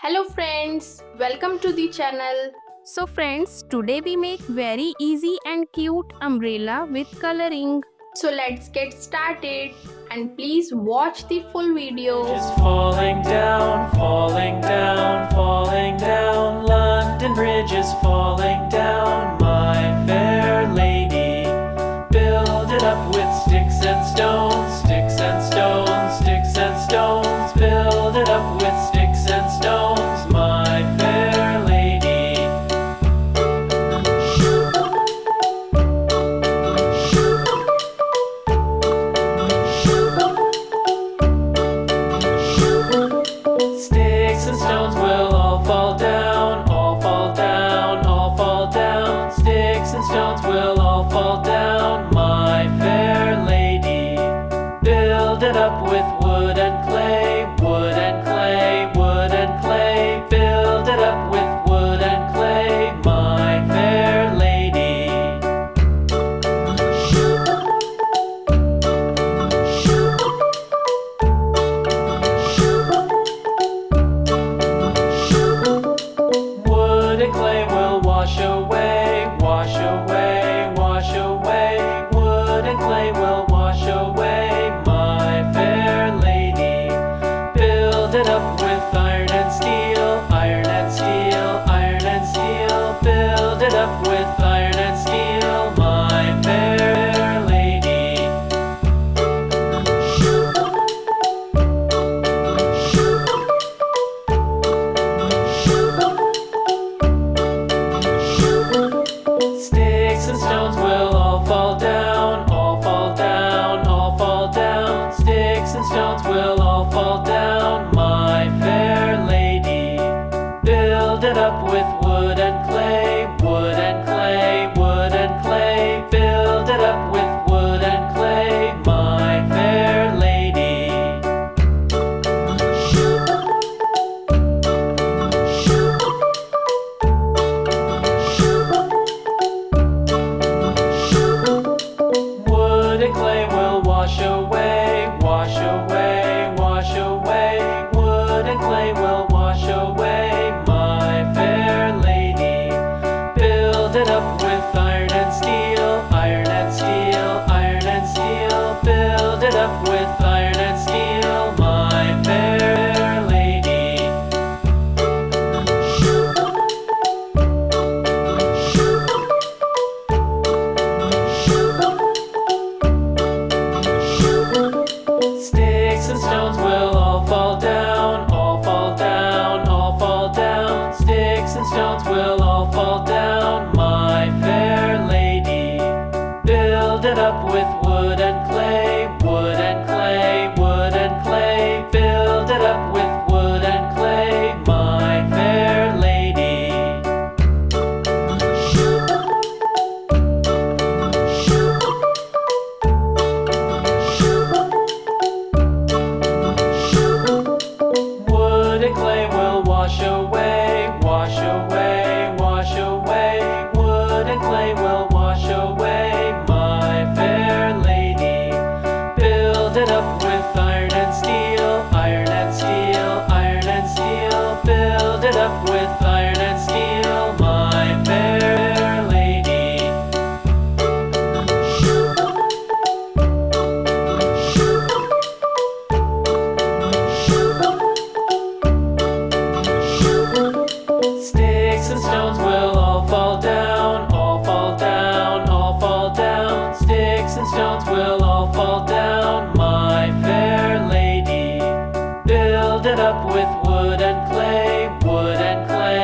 Hello friends, welcome to the channel. So friends, today we make very easy and cute umbrella with coloring. So let's get started and please watch the full video. Is falling down, falling down, falling down. London Bridge is falling down, my fair lady. Build it up with sticks and stones, sticks and stones, sticks and stones. Build it up with sticks and stones, my fair lady. Sticks and stones will all fall down, all fall down, all fall down. Sticks and stones will all fall down, my fair lady. Build it up with wood and clay, wood and clay, wood and clay. Build it up with wood and clay, my fair lady. Wood and clay will wash away, wash away, wash away. Wood and clay will wash away, my fair lady. Build it up with iron and steel, iron and steel, iron and steel. Build it up with iron and steel, my fair lady. Sticks and stones will all fall down, all fall down, all fall down. Sticks and stones will all fall down, my fair lady. Build it up with wood and clay, wood and clay, wood and clay. Build it up with wood and clay, my fair lady. Wood and clay will wash away, wash away, wash away. Wood and clay will wash away, my fair lady. Build it up with iron and steel, iron and steel, iron and steel. Build it up with iron and steel, my fair lady. Sticks and stones will all fall down, all fall down, all fall down. Sticks and stones will all fall down, my fair lady. Build it up with wood and clay, wood and clay, wood and clay. Build it up with wood and clay, my fair lady. Wood and clay will wash away, wash away, wash away. Wood and clay will wash away, my fair lady. Build it up with iron and steel, iron and steel, iron and steel. Build it up with iron and steel, my fair lady. Sticks and stones will all fall down, all fall down, all fall down. Sticks and stones will all fall down, my fair lady. Build it up with wood and clay, wood and clay,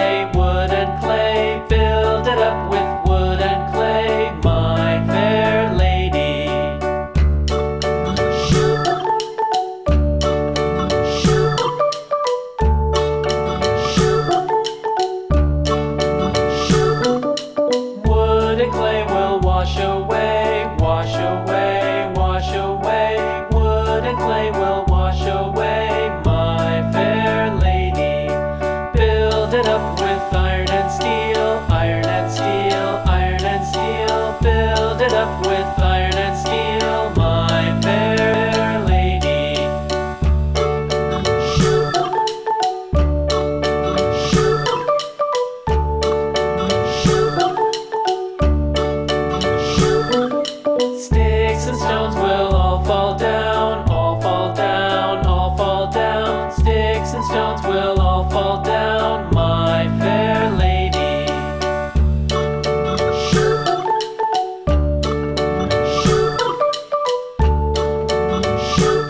and stones will all fall down, my fair lady.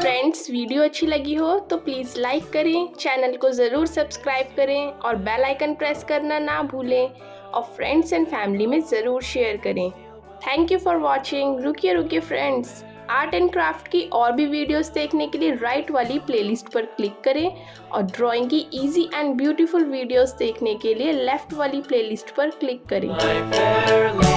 Friends, video अच्छी लगी हो तो please like करें, channel को ज़रूर subscribe करें और bell icon press करना ना भूलें और फ्रेंड्स एंड फैमिली में ज़रूर शेयर करें। Thank you for watching. रुकिए फ्रेंड्स, आर्ट एंड क्राफ्ट की और भी वीडियोस देखने के लिए राइट वाली प्लेलिस्ट पर क्लिक करें और ड्राइंग की इजी एंड ब्यूटीफुल वीडियोस देखने के लिए लेफ्ट वाली प्लेलिस्ट पर क्लिक करें। My fair lady.